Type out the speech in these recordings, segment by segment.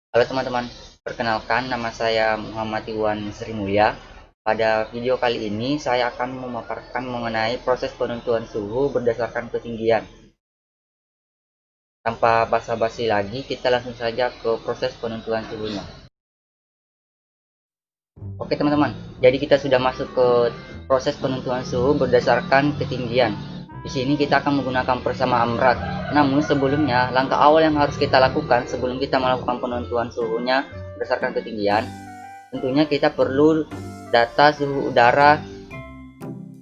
Halo teman-teman, perkenalkan nama saya Muhammad Iwan Sri Mulya. Pada video kali ini saya akan memaparkan mengenai proses penentuan suhu berdasarkan ketinggian. Tanpa basa-basi lagi, kita langsung saja ke proses penentuan suhunya. Oke teman-teman, jadi kita sudah masuk ke proses penentuan suhu berdasarkan ketinggian. Di sini kita akan menggunakan persamaan berat. Namun sebelumnya, langkah awal yang harus kita lakukan sebelum kita melakukan penentuan suhunya berdasarkan ketinggian, tentunya kita perlu data suhu udara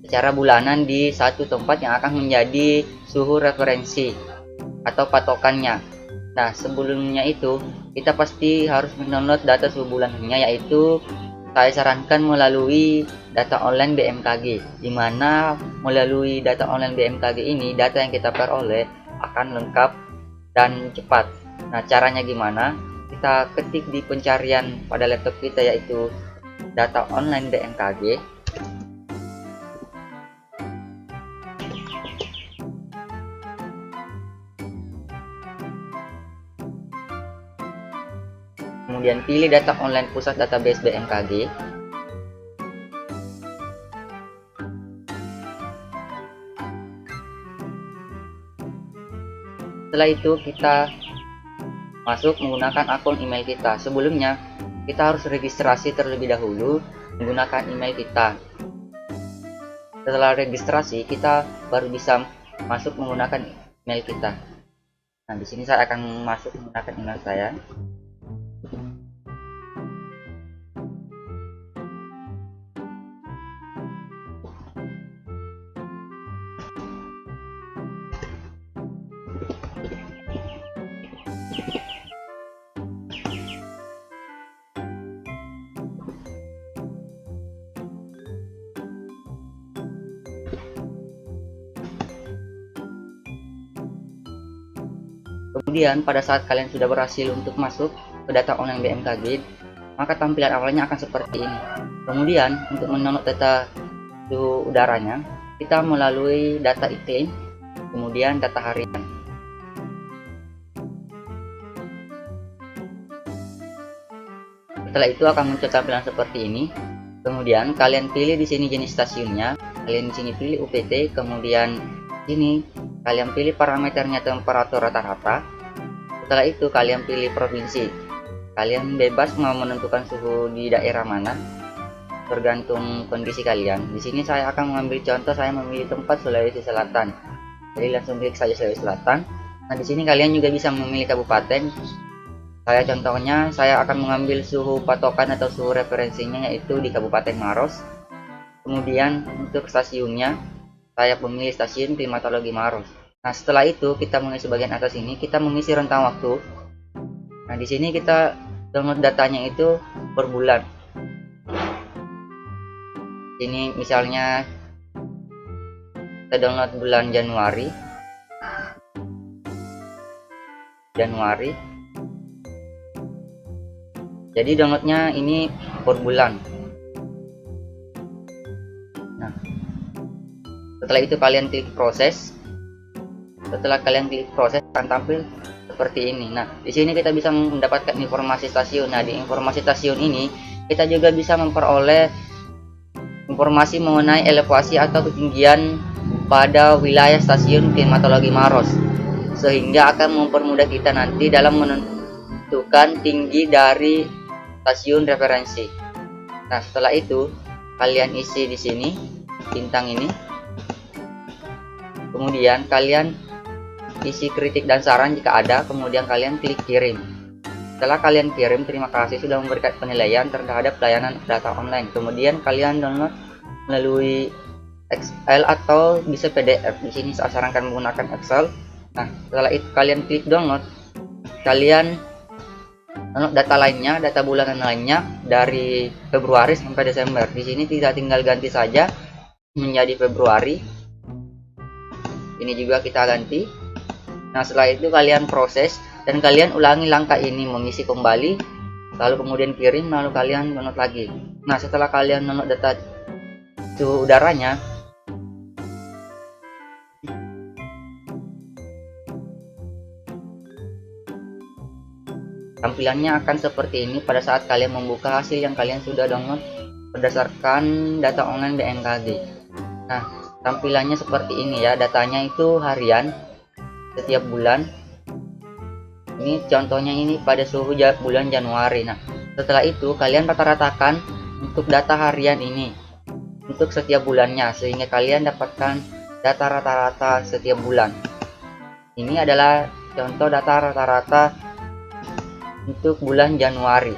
secara bulanan di satu tempat yang akan menjadi suhu referensi atau patokannya. Nah, sebelumnya itu kita pasti harus mendownload data suhu bulanannya, yaitu saya sarankan melalui data online BMKG, di mana melalui data online BMKG ini data yang kita peroleh akan lengkap dan cepat. Nah, caranya gimana? Kita ketik di pencarian pada laptop kita, yaitu data online BMKG. Kemudian pilih data online pusat database BMKG. Setelah itu kita masuk menggunakan akun email kita. Sebelumnya kita harus registrasi terlebih dahulu menggunakan email kita. Setelah registrasi kita baru bisa masuk menggunakan email kita. Nah, di sini saya akan masuk menggunakan email saya. Kemudian pada saat kalian sudah berhasil untuk masuk ke data online BMKG, maka tampilan awalnya akan seperti ini. Kemudian untuk mendownload data suhu udaranya, kita melalui data iklim, kemudian data harian. Setelah itu akan muncul tampilan seperti ini. Kemudian kalian pilih di sini jenis stasiunnya, kalian di sini pilih UPT, kemudian ini kalian pilih parameternya temperatur rata-rata. Setelah itu kalian pilih provinsi. Kalian bebas mau menentukan suhu di daerah mana, tergantung kondisi kalian. Di sini saya akan mengambil contoh, saya memilih tempat Sulawesi Selatan. Jadi langsung klik saja Sulawesi Selatan. Nah, di sini kalian juga bisa memilih kabupaten. Saya contohnya, saya akan mengambil suhu patokan atau suhu referensinya, yaitu di Kabupaten Maros. Kemudian untuk stasiunnya, saya memilih stasiun klimatologi Maros. Nah, setelah itu kita mengisi bagian atas ini, kita mengisi rentang waktu. Nah, di sini kita download datanya itu per bulan. Ini misalnya kita download bulan Januari. Jadi downloadnya ini per bulan. Nah, setelah itu kalian klik proses. Setelah kalian klik proses akan tampil seperti ini. Nah, di sini kita bisa mendapatkan informasi stasiun. Nah, di informasi stasiun ini kita juga bisa memperoleh informasi mengenai elevasi atau ketinggian pada wilayah stasiun klimatologi Maros, sehingga akan mempermudah kita nanti dalam menentukan tinggi dari stasiun referensi. Nah, setelah itu kalian isi di sini bintang ini. Kemudian kalian isi kritik dan saran jika ada, kemudian kalian klik kirim. Setelah kalian kirim, terima kasih sudah memberikan penilaian terhadap layanan data online. Kemudian kalian download melalui Excel atau bisa PDF. Di sini saya sarankan menggunakan Excel. Nah, setelah itu kalian klik download. Kalian download data lainnya, data bulanan lainnya dari Februari sampai Desember. Di sini kita tinggal ganti saja menjadi Februari. Ini juga kita ganti. Nah, setelah itu kalian proses dan kalian ulangi langkah ini, mengisi kembali, lalu kemudian kirim, lalu kalian download lagi. Nah, setelah kalian download data suhu udaranya, Tampilannya akan seperti ini pada saat kalian membuka hasil yang kalian sudah download berdasarkan data online BMKG. Nah, tampilannya seperti ini ya, datanya itu harian setiap bulan. Ini contohnya ini pada suhu bulan Januari. Nah, setelah itu kalian rata-ratakan untuk data harian ini untuk setiap bulannya, sehingga kalian dapatkan data rata-rata setiap bulan. Ini adalah contoh data rata-rata untuk bulan Januari.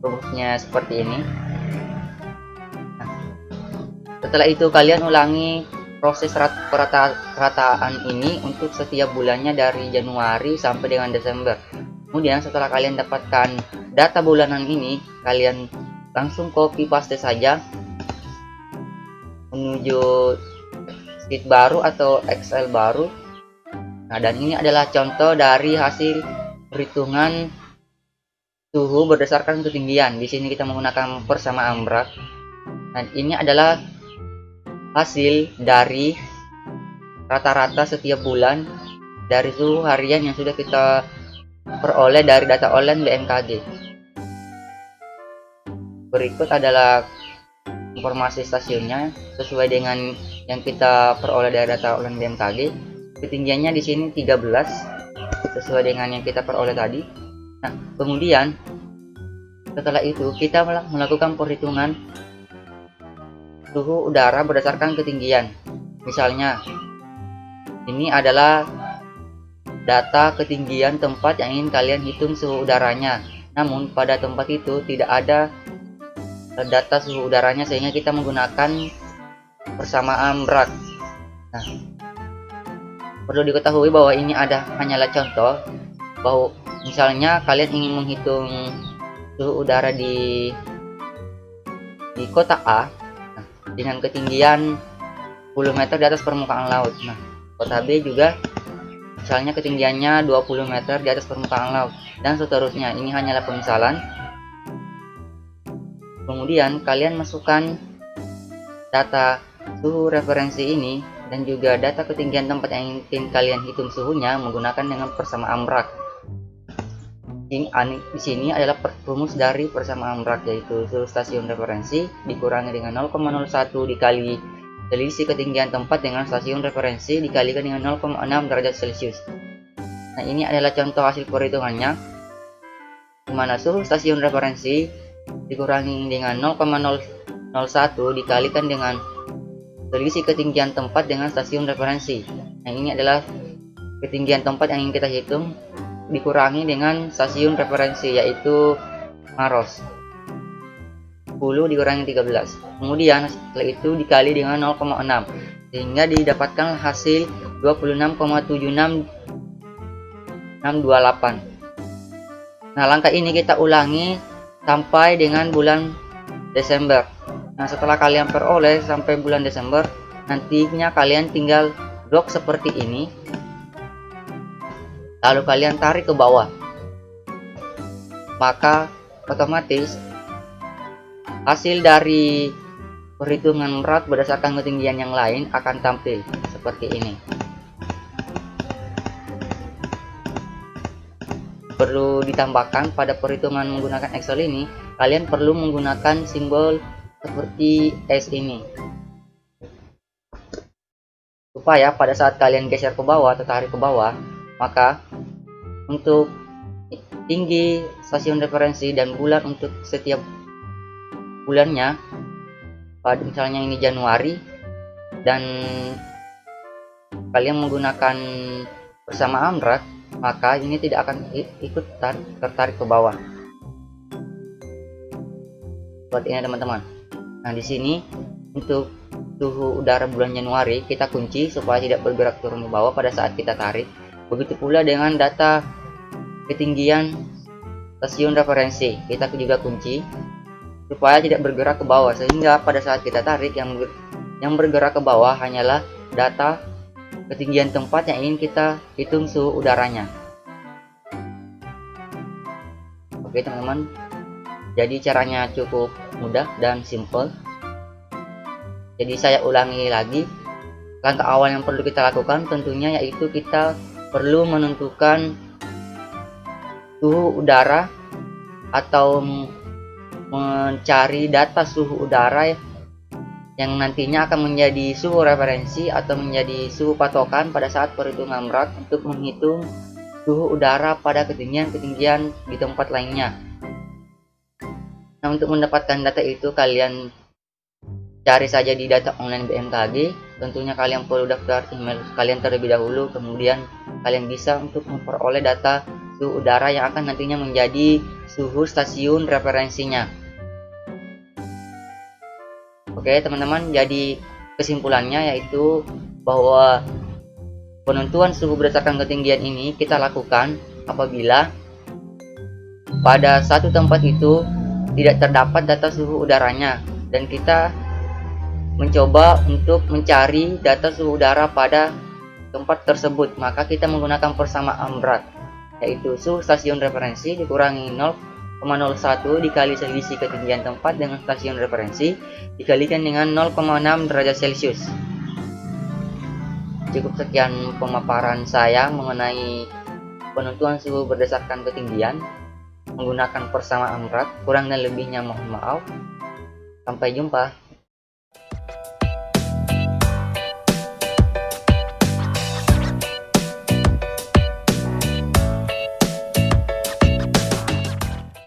Rumusnya seperti ini. Nah, setelah itu kalian ulangi proses perataan ini untuk setiap bulannya dari Januari sampai dengan Desember. Kemudian setelah kalian dapatkan data bulanan ini, kalian langsung copy paste saja menuju sheet baru atau Excel baru. Nah, dan ini adalah contoh dari hasil perhitungan suhu berdasarkan ketinggian. Di sini kita menggunakan persama Amrak. Dan ini adalah hasil dari rata-rata setiap bulan dari suhu harian yang sudah kita peroleh dari data online BMKG. Berikut adalah informasi stasiunnya sesuai dengan yang kita peroleh dari data online BMKG. Ketinggiannya di sini 13 sesuai dengan yang kita peroleh tadi. Nah, kemudian setelah itu kita melakukan perhitungan suhu udara berdasarkan ketinggian. Misalnya ini adalah data ketinggian tempat yang ingin kalian hitung suhu udaranya, namun pada tempat itu tidak ada data suhu udaranya, sehingga kita menggunakan persamaan Amrak. Nah, perlu diketahui bahwa ini hanyalah contoh, bahwa misalnya kalian ingin menghitung suhu udara di kota A dengan ketinggian 10 meter di atas permukaan laut. Nah, kota B juga misalnya ketinggiannya 20 meter di atas permukaan laut, dan seterusnya. Ini hanyalah pemisalan. Kemudian kalian masukkan data suhu referensi ini dan juga data ketinggian tempat yang ingin kalian hitung suhunya menggunakan dengan persama Amrak. Di sini adalah rumus dari persama Amrak, yaitu suhu stasiun referensi dikurangi dengan 0,01 dikali selisih ketinggian tempat dengan stasiun referensi dikalikan dengan 0,6 derajat Celcius. Nah, ini adalah contoh hasil perhitungannya, di mana suhu stasiun referensi dikurangi dengan 0,001 dikalikan dengan selisih ketinggian tempat dengan stasiun referensi. Nah, ini adalah ketinggian tempat yang ingin kita hitung dikurangi dengan stasiun referensi, yaitu Maros. 10 dikurangi 13. Kemudian setelah itu dikali dengan 0,6 sehingga didapatkan hasil 26,76628. Nah, langkah ini kita ulangi sampai dengan bulan Desember. Nah, setelah kalian peroleh sampai bulan Desember, nantinya kalian tinggal blok seperti ini, lalu kalian tarik ke bawah, maka otomatis hasil dari perhitungan Amrak berdasarkan ketinggian yang lain akan tampil seperti ini. Perlu ditambahkan, pada perhitungan menggunakan Excel ini kalian perlu menggunakan simbol seperti S ini, supaya pada saat kalian geser ke bawah atau tarik ke bawah, maka untuk tinggi stasiun referensi dan bulan untuk setiap bulannya, pada misalnya ini Januari, dan kalian menggunakan bersama Amrak, maka ini tidak akan ikut tertarik ke bawah seperti ini, teman-teman. Nah, di sini untuk suhu udara bulan Januari kita kunci supaya tidak bergerak turun ke bawah pada saat kita tarik. Begitu pula dengan data ketinggian stasiun referensi, kita juga kunci supaya tidak bergerak ke bawah, sehingga pada saat kita tarik yang bergerak ke bawah hanyalah data ketinggian tempat yang ingin kita hitung suhu udaranya. Oke, teman-teman, jadi caranya cukup mudah dan simple. Jadi saya ulangi lagi, langkah awal yang perlu kita lakukan tentunya yaitu kita perlu menentukan suhu udara atau mencari data suhu udara yang nantinya akan menjadi suhu referensi atau menjadi suhu patokan pada saat perhitungan AMRAT untuk menghitung suhu udara pada ketinggian-ketinggian di tempat lainnya. Nah, untuk mendapatkan data itu kalian cari saja di data online BMKG. Tentunya kalian perlu daftar email kalian terlebih dahulu, kemudian kalian bisa untuk memperoleh data suhu udara yang akan nantinya menjadi suhu stasiun referensinya. Oke teman-teman, jadi kesimpulannya yaitu bahwa penentuan suhu berdasarkan ketinggian ini kita lakukan apabila pada satu tempat itu tidak terdapat data suhu udaranya dan kita mencoba untuk mencari data suhu udara pada tempat tersebut, maka kita menggunakan persamaan berat, yaitu suhu stasiun referensi dikurangi 0,01 dikali selisih ketinggian tempat dengan stasiun referensi dikalikan dengan 0,6 derajat Celcius. Cukup sekian pemaparan saya mengenai penentuan suhu berdasarkan ketinggian menggunakan persamaan berat. Kurang dan lebihnya mohon maaf. Sampai jumpa.